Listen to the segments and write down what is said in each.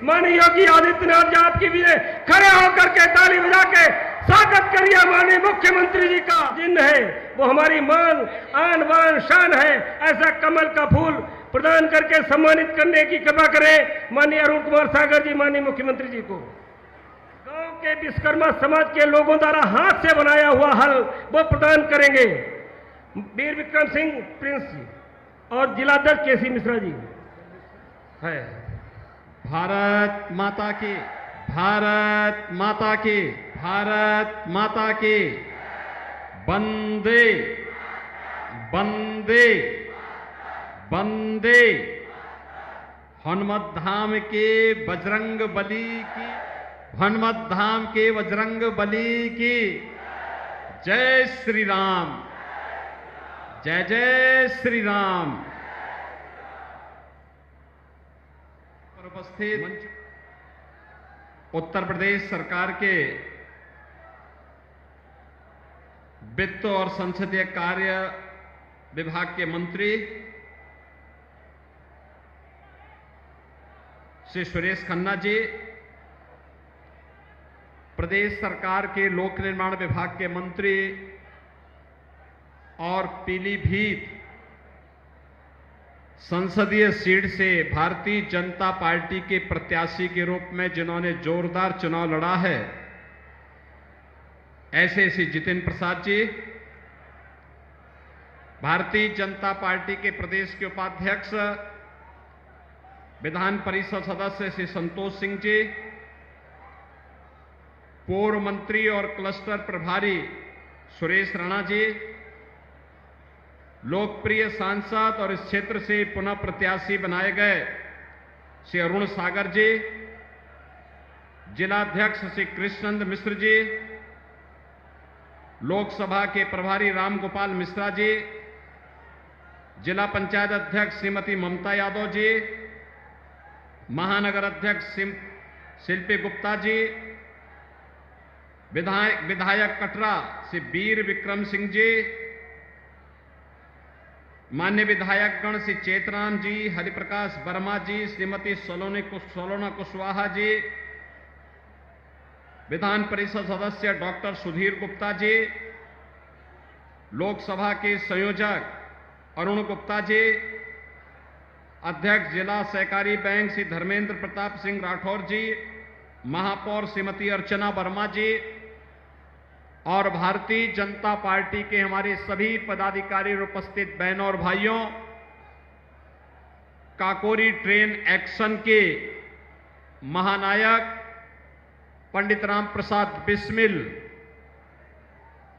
माननीय योगी आदित्यनाथ जी आपकी भी खड़े होकर के ताली बजा के स्वागत करिए। माननीय मुख्यमंत्री जी का चिन्ह है वो हमारी मान आन बान शान है। ऐसा कमल का फूल प्रदान करके सम्मानित करने की कृपा करें माननीय अरुण कुमार सागर जी माननीय मुख्यमंत्री जी को। गांव के विश्वकर्मा समाज के लोगों द्वारा हाथ से बनाया हुआ हल वो प्रदान करेंगे वीर विक्रम सिंह प्रिंस जी और जिलाध्यक्ष केसी मिश्रा जी है। भारत माता की, भारत माता की, भारत माता की। वंदे वंदे वंदे। हनुमत धाम के बजरंग बली की, हनुमत धाम के बजरंग बली की जय श्री राम, जय जय श्री राम। उपस्थित उत्तर प्रदेश सरकार के वित्त और संसदीय कार्य विभाग के मंत्री श्री सुरेश खन्ना जी, प्रदेश सरकार के लोक निर्माण विभाग के मंत्री और पीलीभीत संसदीय सीट से भारतीय जनता पार्टी के प्रत्याशी के रूप में जिन्होंने जोरदार चुनाव लड़ा है, ऐसे श्री जितिन प्रसाद जी, भारतीय जनता पार्टी के प्रदेश के उपाध्यक्ष विधान परिषद सदस्य श्री संतोष सिंह जी, पूर्व मंत्री और क्लस्टर प्रभारी सुरेश राणा जी, लोकप्रिय सांसद और इस क्षेत्र से पुनः प्रत्याशी बनाए गए श्री अरुण सागर जी, जिलाध्यक्ष श्री कृष्णनंद मिश्र जी, लोकसभा के प्रभारी राम गोपाल मिश्रा जी, जिला पंचायत अध्यक्ष श्रीमती ममता यादव जी, महानगर अध्यक्ष शिल्पी गुप्ता जी, विधायक कटरा श्री वीर विक्रम सिंह जी, मान्य विधायकगण श्री चेतराम जी, हरिप्रकाश वर्मा जी, श्रीमती सोलोना कुशवाहा जी, विधान परिषद सदस्य डॉक्टर सुधीर गुप्ता जी, लोकसभा के संयोजक अरुण गुप्ता जी, अध्यक्ष जिला सहकारी बैंक श्री धर्मेंद्र प्रताप सिंह राठौर जी, महापौर श्रीमती अर्चना वर्मा जी और भारतीय जनता पार्टी के हमारे सभी पदाधिकारी और उपस्थित बहनों और भाइयों, काकोरी ट्रेन एक्शन के महानायक पंडित राम प्रसाद बिस्मिल,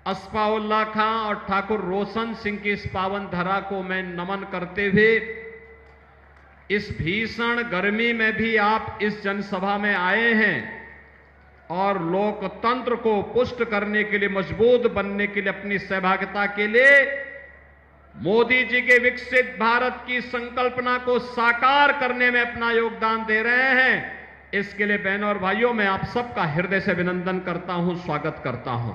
अस्फाउल्लाह खां और ठाकुर रोशन सिंह की इस पावन धरा को मैं नमन करते हुए, इस भीषण गर्मी में भी आप इस जनसभा में आए हैं और लोकतंत्र को पुष्ट करने के लिए, मजबूत बनने के लिए, अपनी सहभागिता के लिए मोदी जी के विकसित भारत की संकल्पना को साकार करने में अपना योगदान दे रहे हैं। इसके लिए बहनों और भाइयों मैं आप सबका हृदय से अभिनंदन करता हूं, स्वागत करता हूं।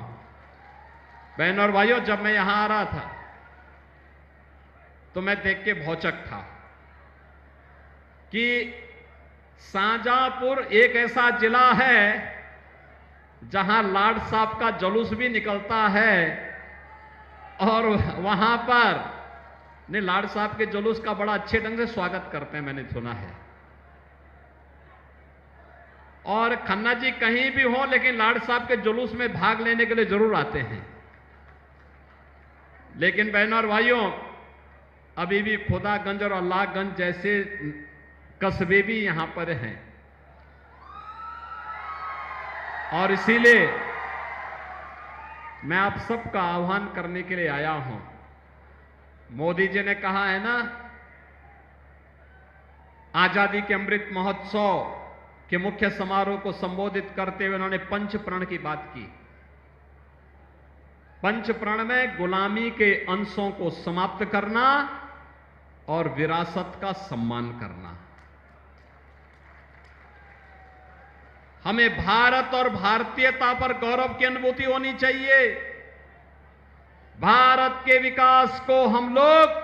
बहनों और भाइयों, जब मैं यहां आ रहा था तो मैं देख के भौचक था कि शाहजहांपुर एक ऐसा जिला है जहां लाड साहब का जुलूस भी निकलता है और वहां पर लाड साहब के जुलूस का बड़ा अच्छे ढंग से स्वागत करते हैं, मैंने सुना है। और खन्ना जी कहीं भी हो लेकिन लाड साहब के जुलूस में भाग लेने के लिए जरूर आते हैं। लेकिन बहनों और भाइयों, अभी भी खुदागंज और अल्लाहगंज जैसे कस्बे भी यहां पर हैं और इसीलिए मैं आप सबका आह्वान करने के लिए आया हूं। मोदी जी ने कहा है ना, आजादी के अमृत महोत्सव के मुख्य समारोह को संबोधित करते हुए उन्होंने पंच प्रण की बात की। पंच प्रण में गुलामी के अंशों को समाप्त करना और विरासत का सम्मान करना। हमें भारत और भारतीयता पर गौरव की अनुभूति होनी चाहिए। भारत के विकास को हम लोग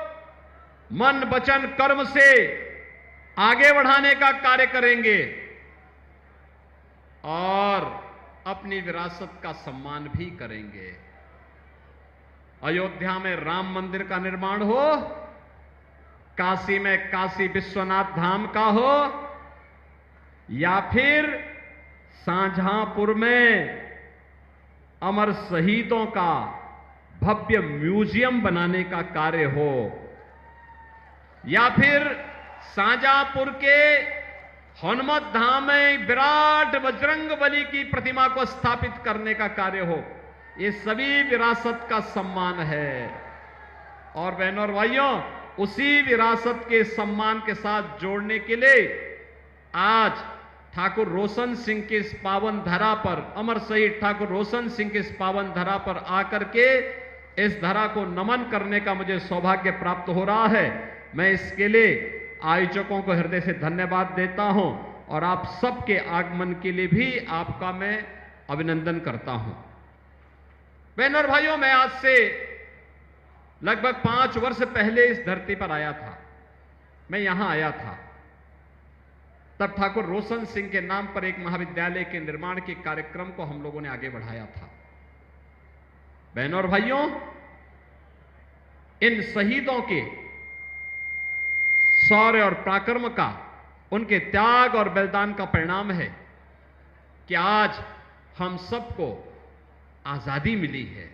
मन वचन कर्म से आगे बढ़ाने का कार्य करेंगे। और अपनी विरासत का सम्मान भी करेंगे। अयोध्या में राम मंदिर का निर्माण हो, काशी में काशी विश्वनाथ धाम का हो, या फिर शाहजहांपुर में अमर शहीदों का भव्य म्यूजियम बनाने का कार्य हो, या फिर शाहजहांपुर के हनुमत धाम में विराट बजरंगबली की प्रतिमा को स्थापित करने का कार्य हो, ये सभी विरासत का सम्मान है। और बहनों और भाइयों, उसी विरासत के सम्मान के साथ जोड़ने के लिए आज ठाकुर रोशन सिंह के इस पावन धरा पर, अमर शहीद ठाकुर रोशन सिंह के इस पावन धरा पर आकर के इस धरा को नमन करने का मुझे सौभाग्य प्राप्त हो रहा है। मैं इसके लिए आयोजकों को हृदय से धन्यवाद देता हूं और आप सबके आगमन के लिए भी आपका मैं अभिनंदन करता हूं। बहनों और भाइयों, मैं आज से लगभग 5 वर्ष पहले इस धरती पर आया था। मैं यहां आया था, तब ठाकुर रोशन सिंह के नाम पर एक महाविद्यालय के निर्माण के कार्यक्रम को हम लोगों ने आगे बढ़ाया था। बहनों और भाइयों, इन शहीदों के शौर्य और पराक्रम का, उनके त्याग और बलिदान का परिणाम है कि आज हम सबको आजादी मिली है।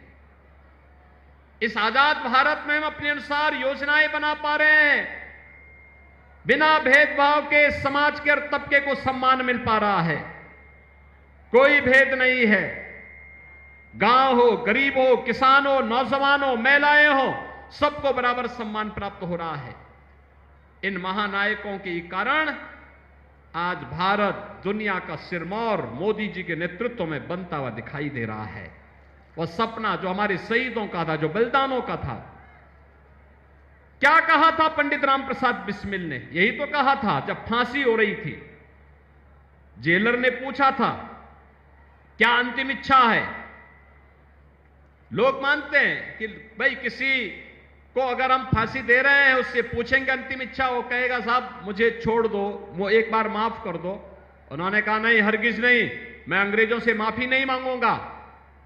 इस आजाद भारत में हम अपने अनुसार योजनाएं बना पा रहे हैं, बिना भेदभाव के समाज के हर तबके को सम्मान मिल पा रहा है। कोई भेद नहीं है, गांव हो, गरीब हो, किसान हो, नौजवान हो, महिलाएं हो, सबको बराबर सम्मान प्राप्त हो रहा है। इन महानायकों के कारण आज भारत दुनिया का सिरमौर मोदी जी के नेतृत्व में बनता हुआ दिखाई दे रहा है। वह सपना जो हमारे शहीदों का था, जो बलिदानों का था। क्या कहा था पंडित राम प्रसाद बिस्मिल ने? यही तो कहा था जब फांसी हो रही थी। जेलर ने पूछा था, क्या अंतिम इच्छा है? लोग मानते हैं कि भाई किसी को अगर हम फांसी दे रहे हैं, उससे पूछेंगे अंतिम इच्छा, वो कहेगा साहब मुझे छोड़ दो, वो एक बार माफ कर दो। उन्होंने कहा नहीं, हरगिज नहीं, मैं अंग्रेजों से माफी नहीं मांगूंगा।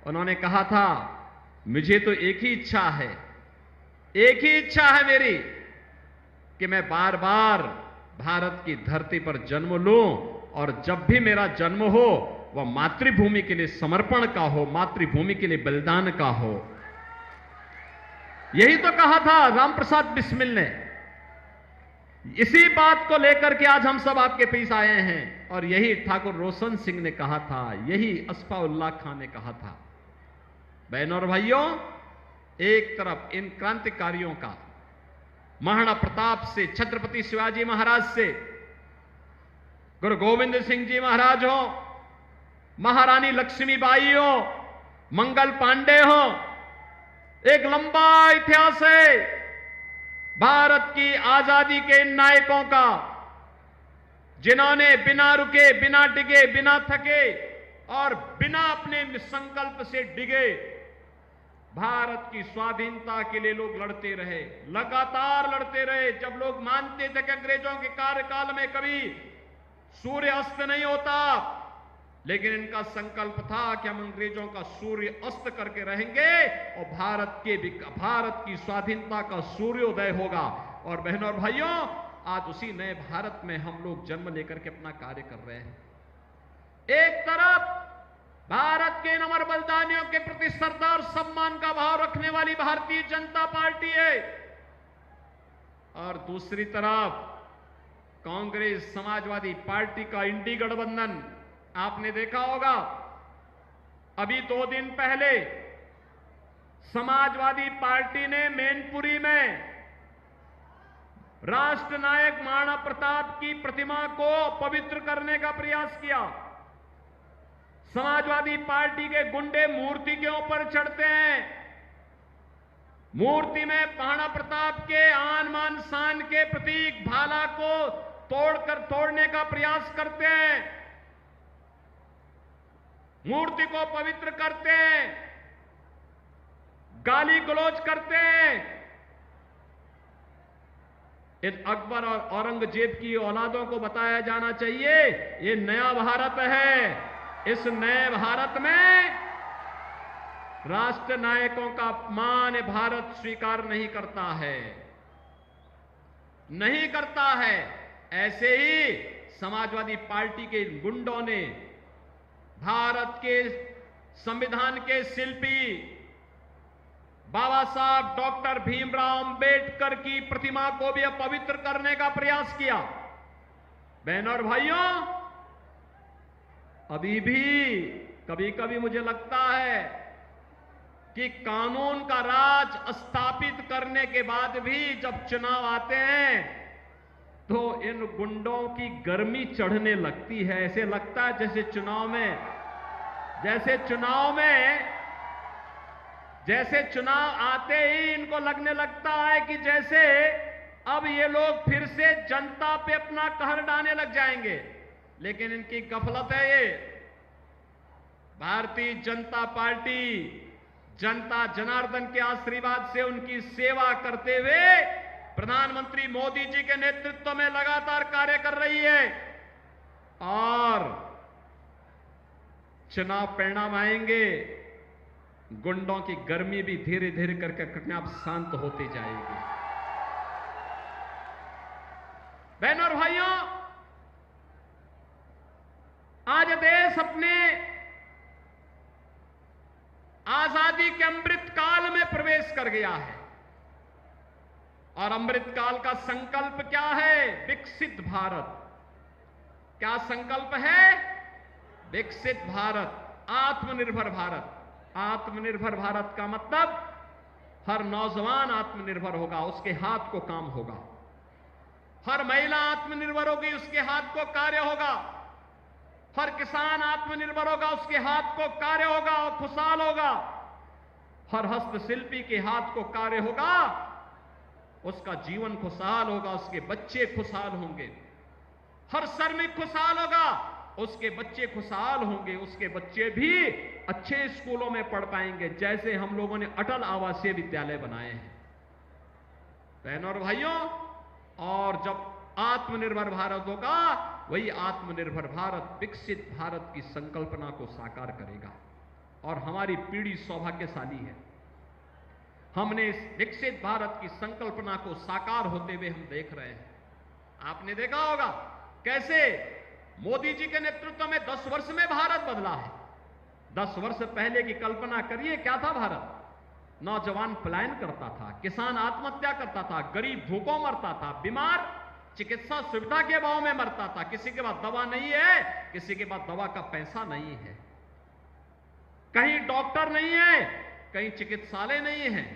उन्होंने कहा था मुझे तो एक ही इच्छा है, एक ही इच्छा है मेरी कि मैं बार बार भारत की धरती पर जन्म लूं और जब भी मेरा जन्म हो वह मातृभूमि के लिए समर्पण का हो, मातृभूमि के लिए बलिदान का हो। यही तो कहा था रामप्रसाद बिस्मिल ने। इसी बात को लेकर के आज हम सब आपके बीच आए हैं और यही ठाकुर रोशन सिंह ने कहा था, यही असफाउल्लाह खान ने कहा था। बहनों और भाइयों, एक तरफ इन क्रांतिकारियों का, महाराणा प्रताप से, छत्रपति शिवाजी महाराज से, गुरु गोविंद सिंह जी महाराज हो, महारानी लक्ष्मीबाई हो, मंगल पांडे हो, एक लंबा इतिहास है भारत की आजादी के इन नायकों का, जिन्होंने बिना रुके, बिना डिगे, बिना थके और बिना अपने संकल्प से डिगे भारत की स्वाधीनता के लिए लोग लड़ते रहे, लगातार लड़ते रहे। जब लोग मानते थे कि अंग्रेजों के कार्यकाल में कभी सूर्य अस्त नहीं होता, लेकिन इनका संकल्प था कि हम अंग्रेजों का सूर्य अस्त करके रहेंगे और भारत की स्वाधीनता का सूर्योदय होगा। और बहनों और भाइयों, आज उसी नए भारत में हम लोग जन्म लेकर के अपना कार्य कर रहे हैं। एक तरफ भारत के इन अमर बलिदानियों के प्रति श्रद्धा और सम्मान का भाव रखने वाली भारतीय जनता पार्टी है और दूसरी तरफ कांग्रेस समाजवादी पार्टी का इंडी गठबंधन। आपने देखा होगा, अभी 2 दिन पहले समाजवादी पार्टी ने मैनपुरी में राष्ट्र नायक महाराणा प्रताप की प्रतिमा को पवित्र करने का प्रयास किया। समाजवादी पार्टी के गुंडे मूर्ति के ऊपर चढ़ते हैं, मूर्ति में महाराणा प्रताप के आन मान शान के प्रतीक भाला को तोड़ने का प्रयास करते हैं, मूर्ति को पवित्र करते हैं, गाली गलौज करते हैं। इन अकबर और औरंगजेब की औलादों को बताया जाना चाहिए, ये नया भारत है, इस नए भारत में राष्ट्र नायकों का अपमान भारत स्वीकार नहीं करता है, नहीं करता है। ऐसे ही समाजवादी पार्टी के गुंडों ने भारत के संविधान के शिल्पी बाबा साहब डॉक्टर भीमराव अंबेडकर की प्रतिमा को भी अपवित्र करने का प्रयास किया। बहनों और भाइयों, अभी भी कभी कभी मुझे लगता है कि कानून का राज स्थापित करने के बाद भी जब चुनाव आते हैं तो इन गुंडों की गर्मी चढ़ने लगती है। ऐसे लगता है जैसे चुनाव आते ही इनको लगने लगता है कि जैसे अब ये लोग फिर से जनता पे अपना कहर ढाने लग जाएंगे। लेकिन इनकी गफलत है ये। भारतीय जनता पार्टी जनता जनार्दन के आशीर्वाद से उनकी सेवा करते हुए प्रधानमंत्री मोदी जी के नेतृत्व में लगातार कार्य कर रही है और चुनाव परिणाम आएंगे, गुंडों की गर्मी भी धीरे धीरे करके अपने आप शांत होती जाएगी। बहनों और भाइयों, आज देश अपने आजादी के अमृत काल में प्रवेश कर गया है और अमृत काल का संकल्प क्या है? विकसित भारत। क्या संकल्प है? विकसित भारत, आत्मनिर्भर भारत। आत्मनिर्भर भारत का मतलब हर नौजवान आत्मनिर्भर होगा, उसके हाथ को काम होगा। हर महिला आत्मनिर्भर होगी, उसके हाथ को कार्य होगा। हर किसान आत्मनिर्भर होगा, उसके हाथ को कार्य होगा और खुशहाल होगा। हर हस्तशिल्पी के हाथ को कार्य होगा, उसका जीवन खुशहाल होगा, उसके बच्चे खुशहाल होंगे। हर श्रमिक खुशहाल होगा, उसके बच्चे खुशहाल होंगे, उसके बच्चे भी अच्छे स्कूलों में पढ़ पाएंगे, जैसे हम लोगों ने अटल आवासीय विद्यालय बनाए हैं। बहनों और भाइयों, और जब आत्मनिर्भर भारत होगा, वही आत्मनिर्भर भारत विकसित भारत की संकल्पना को साकार करेगा। और हमारी पीढ़ी सौभाग्यशाली है, हमने इस विकसित भारत की संकल्पना को साकार होते हुए हम देख रहे हैं। आपने देखा होगा कैसे मोदी जी के नेतृत्व में 10 वर्ष में भारत बदला है। 10 वर्ष पहले की कल्पना करिए, क्या था भारत? नौजवान पलायन करता था, किसान आत्महत्या करता था, गरीब भूखों मरता था, बीमार चिकित्सा सुविधा के अभाव में मरता था, किसी के पास दवा नहीं है, किसी के पास दवा का पैसा नहीं है, कहीं डॉक्टर नहीं है, कहीं चिकित्सालय नहीं है।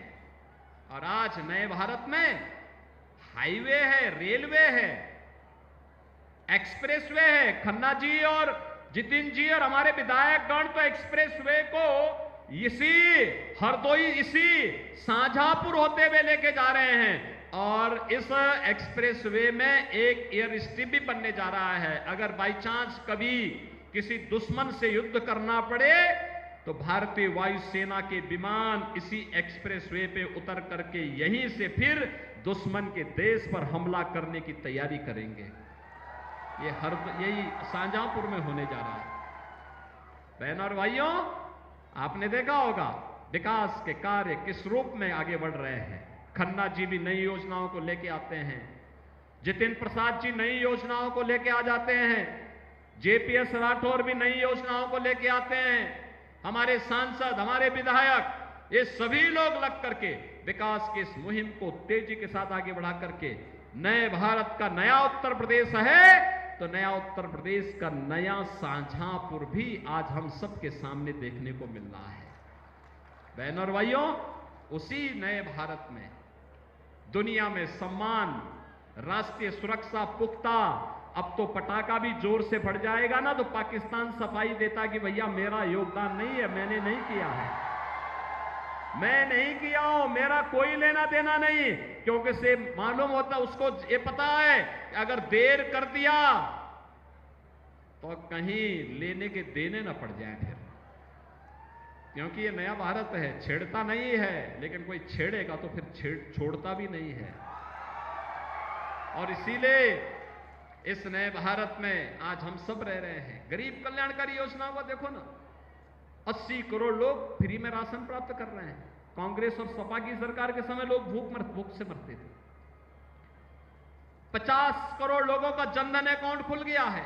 और आज नए भारत में हाईवे है, रेलवे है, एक्सप्रेसवे है। खन्ना जी और जितिन जी और हमारे विधायकगण तो एक्सप्रेसवे को इसी हरदोई, इसी शाहजहांपुर होते हुए लेके जा रहे हैं। और इस एक्सप्रेसवे में एक एयर स्ट्रिप भी बनने जा रहा है। अगर बाई चांस कभी किसी दुश्मन से युद्ध करना पड़े तो भारतीय वायुसेना के विमान इसी एक्सप्रेसवे पे उतर करके यहीं से फिर दुश्मन के देश पर हमला करने की तैयारी करेंगे। यही शाहजहांपुर में होने जा रहा है। बहनों और भाइयों, आपने देखा होगा विकास के कार्य किस रूप में आगे बढ़ रहे हैं। खन्ना जी भी नई योजनाओं को लेके आते हैं, जितिन प्रसाद जी नई योजनाओं को लेके आ जाते हैं, जेपीएस राठौर भी नई योजनाओं को लेके आते हैं, हमारे सांसद, हमारे विधायक, ये सभी लोग लग करके विकास की इस मुहिम को तेजी के साथ आगे बढ़ा करके नए भारत का नया उत्तर प्रदेश है तो नया उत्तर प्रदेश का नया शाहजहांपुर भी आज हम सबके सामने देखने को मिल रहा है। बहनों और भाइयों, उसी नए भारत में दुनिया में सम्मान, राष्ट्रीय सुरक्षा पुख्ता, अब तो पटाखा भी जोर से फट जाएगा ना तो पाकिस्तान सफाई देता कि भैया मेरा योगदान नहीं है, मैंने नहीं किया है, मैं नहीं किया हूं, मेरा कोई लेना देना नहीं। क्योंकि से मालूम होता, उसको ये पता है कि अगर देर कर दिया तो कहीं लेने के देने ना पड़ जाए फिर, क्योंकि ये नया भारत है, छेड़ता नहीं है, लेकिन कोई छेड़ेगा तो फिर छोड़ता भी नहीं है। और इसीलिए इस नए भारत में आज हम सब रह रहे हैं। गरीब कल्याणकारी योजनाओं को देखो ना, 80 करोड़ लोग फ्री में राशन प्राप्त कर रहे हैं। कांग्रेस और सपा की सरकार के समय लोग भूख से मरते थे। 50 करोड़ लोगों का जनधन अकाउंट खुल गया है।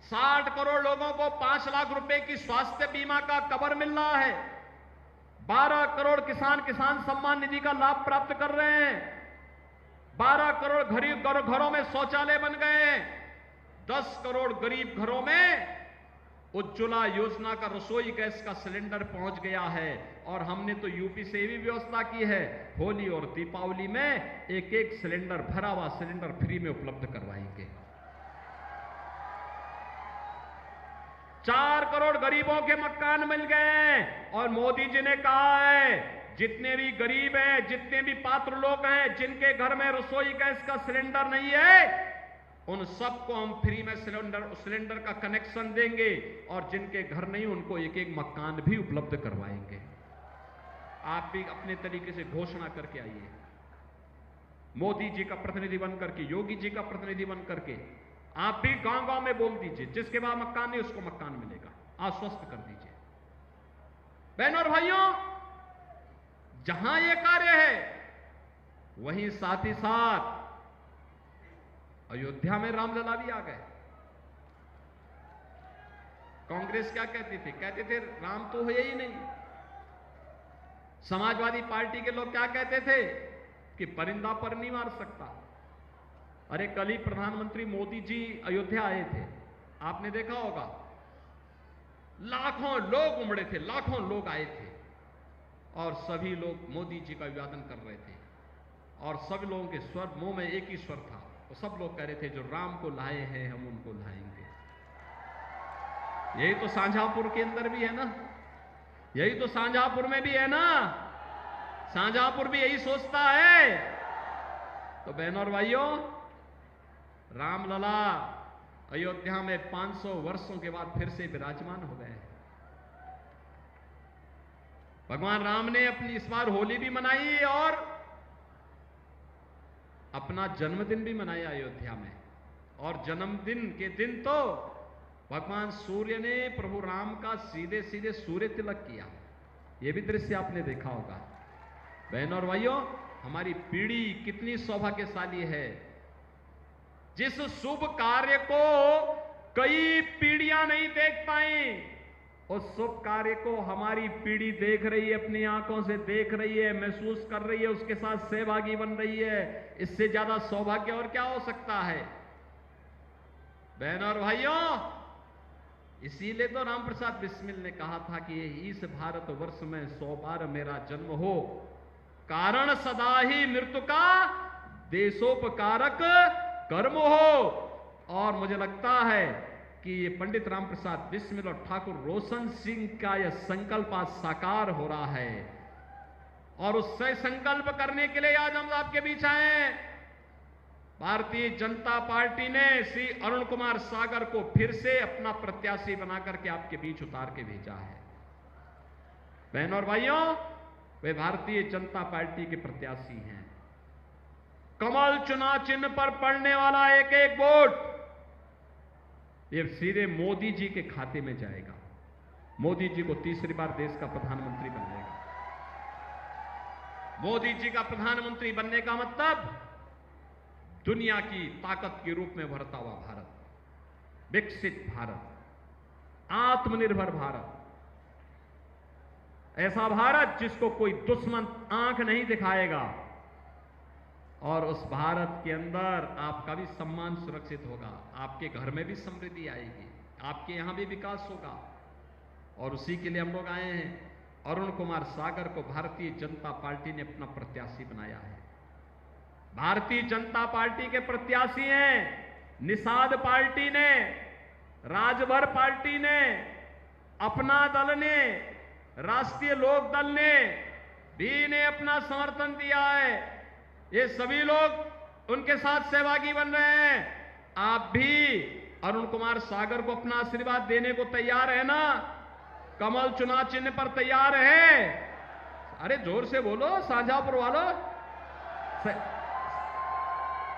60 करोड़ लोगों को 5 लाख रुपए की स्वास्थ्य बीमा का कवर मिल रहा है। 12 करोड़ किसान सम्मान निधि का लाभ प्राप्त कर रहे हैं। 12 करोड़ गरीब घरों में शौचालय बन गए हैं। 10 करोड़ गरीब घरों में उज्ज्वला योजना का रसोई गैस का सिलेंडर पहुंच गया है। और हमने तो यूपी से भी व्यवस्था की है, होली और दीपावली में एक एक सिलेंडर, भरा हुआ सिलेंडर फ्री में उपलब्ध करवाएंगे। 4 करोड़ गरीबों के मकान मिल गए। और मोदी जी ने कहा है, जितने भी गरीब हैं, जितने भी पात्र लोग हैं, जिनके घर में रसोई गैस का सिलेंडर नहीं है, उन सबको हम फ्री में सिलेंडर का कनेक्शन देंगे। और जिनके घर नहीं, उनको एक एक मकान भी उपलब्ध करवाएंगे। आप भी अपने तरीके से घोषणा करके आइए। मोदी जी का प्रतिनिधि बनकर के, योगी जी का प्रतिनिधि बनकर के आप भी गांव-गांव में बोल दीजिए, जिसके पास मकान नहीं उसको मकान मिलेगा। आश्वस्त कर दीजिए। बहनों और भाइयों, जहां यह कार्य है, वहीं साथ ही साथ अयोध्या में रामलला भी आ गए। कांग्रेस क्या कहती थी? कहते थे राम तो है ही नहीं। समाजवादी पार्टी के लोग क्या कहते थे? कि परिंदा पर नहीं मार सकता। अरे कल ही प्रधानमंत्री मोदी जी अयोध्या आए थे, आपने देखा होगा। लाखों लोग उमड़े थे, लाखों लोग आए थे और सभी लोग मोदी जी का अभिवादन कर रहे थे। और सब लोगों के स्वर, मुंह में एक ही स्वर था, वो सब लोग कह रहे थे जो राम को लाए हैं हम उनको लाएंगे। यही तो शाहजहांपुर के अंदर भी है ना, यही तो शाहजहांपुर में भी है ना। शाहजहांपुर भी यही सोचता है। तो बहनों और भाइयों, रामलला अयोध्या में 500 वर्षों के बाद फिर से विराजमान हो गए हैं। भगवान राम ने अपनी इस बार होली भी मनाई और अपना जन्मदिन भी मनाया अयोध्या में। और जन्मदिन के दिन तो भगवान सूर्य ने प्रभु राम का सीधे सीधे सूर्य तिलक किया। यह भी दृश्य आपने देखा होगा। बहनों और भाइयों, हमारी पीढ़ी कितनी सौभाग्यशाली है, जिस शुभ कार्य को कई पीढ़ियां नहीं देख पाई, उस शुभ कार्य को हमारी पीढ़ी देख रही है, अपनी आंखों से देख रही है, महसूस कर रही है, उसके साथ सहभागी बन रही है। इससे ज्यादा सौभाग्य और क्या हो सकता है? बहनों और भाइयों, इसीलिए तो राम प्रसाद बिस्मिल ने कहा था कि इस भारत वर्ष में 100 बार मेरा जन्म हो, कारण सदा ही मृत्यु का देशोपकारक कर्म हो। और मुझे लगता है कि ये पंडित राम प्रसाद बिस्मिल और ठाकुर रोशन सिंह का यह संकल्प आज साकार हो रहा है। और उससे संकल्प करने के लिए आज हम आपके बीच आए हैं। भारतीय जनता पार्टी ने श्री अरुण कुमार सागर को फिर से अपना प्रत्याशी बनाकर के आपके बीच उतार के भेजा है। बहनों और भाइयों, वे भारतीय जनता पार्टी के प्रत्याशी हैं। कमल चुनाव चिन्ह पर पड़ने वाला एक एक वोट ये सीधे मोदी जी के खाते में जाएगा। मोदी जी को तीसरी बार देश का प्रधानमंत्री बनाएगा। मोदी जी का प्रधानमंत्री बनने का मतलब दुनिया की ताकत के रूप में उभरता हुआ भारत, विकसित भारत, आत्मनिर्भर भारत, ऐसा भारत जिसको कोई दुश्मन आंख नहीं दिखाएगा। और उस भारत के अंदर आपका भी सम्मान सुरक्षित होगा, आपके घर में भी समृद्धि आएगी, आपके यहां भी विकास होगा। और उसी के लिए हम लोग आए हैं। अरुण कुमार सागर को भारतीय जनता पार्टी ने अपना प्रत्याशी बनाया है। भारतीय जनता पार्टी के प्रत्याशी हैं निषाद पार्टी ने, राजभर पार्टी ने, अपना दल ने, राष्ट्रीय लोक दल ने भी इन्हें अपना समर्थन दिया है। ये सभी लोग उनके साथ सहभागी बन रहे हैं। आप भी अरुण कुमार सागर को अपना आशीर्वाद देने को तैयार है ना? कमल चुनाव चिन्ह पर तैयार है? अरे जोर से बोलो शाहजहांपुर वालों,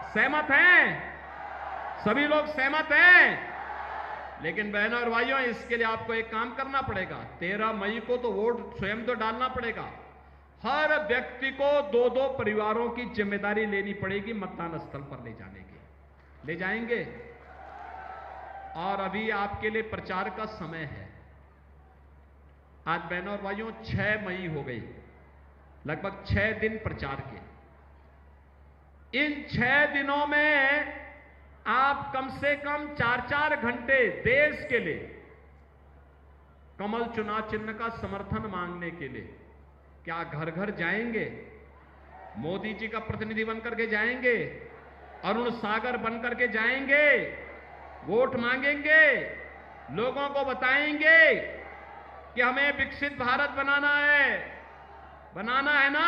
सहमत हैं? सभी लोग सहमत हैं? लेकिन बहनों और भाइयों, इसके लिए आपको एक काम करना पड़ेगा। 13 मई को तो वोट स्वयं तो डालना पड़ेगा। हर व्यक्ति को 2-2 परिवारों की जिम्मेदारी लेनी पड़ेगी मतदान स्थल पर ले जाने की। ले जाएंगे? और अभी आपके लिए प्रचार का समय है। आज बहनों और भाइयों 6 मई हो गई, लगभग 6 दिन प्रचार के। इन 6 दिनों में आप कम से कम 4-4 घंटे देश के लिए कमल चुनाव चिन्ह का समर्थन मांगने के लिए क्या घर घर जाएंगे? मोदी जी का प्रतिनिधि बनकर के जाएंगे? अरुण सागर बनकर के जाएंगे? वोट मांगेंगे? लोगों को बताएंगे कि हमें विकसित भारत बनाना है ना?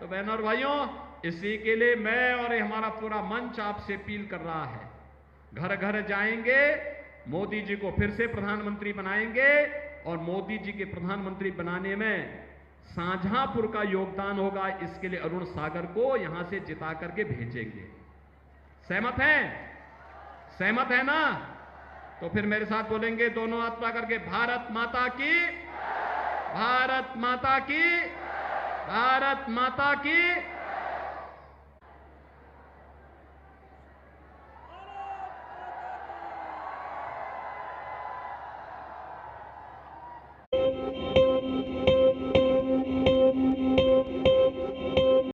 तो बहनों और भाइयों, इसी के लिए मैं और हमारा पूरा मंच आपसे अपील कर रहा है। घर घर जाएंगे, मोदी जी को फिर से प्रधानमंत्री बनाएंगे और मोदी जी के प्रधानमंत्री बनाने में शाहजहांपुर का योगदान होगा। इसके लिए अरुण सागर को यहां से जिता करके भेजेंगे। सहमत हैं? सहमत है ना? तो फिर मेरे साथ बोलेंगे दोनों हाथ उठा करके, भारत माता की, भारत माता की, भारत माता की।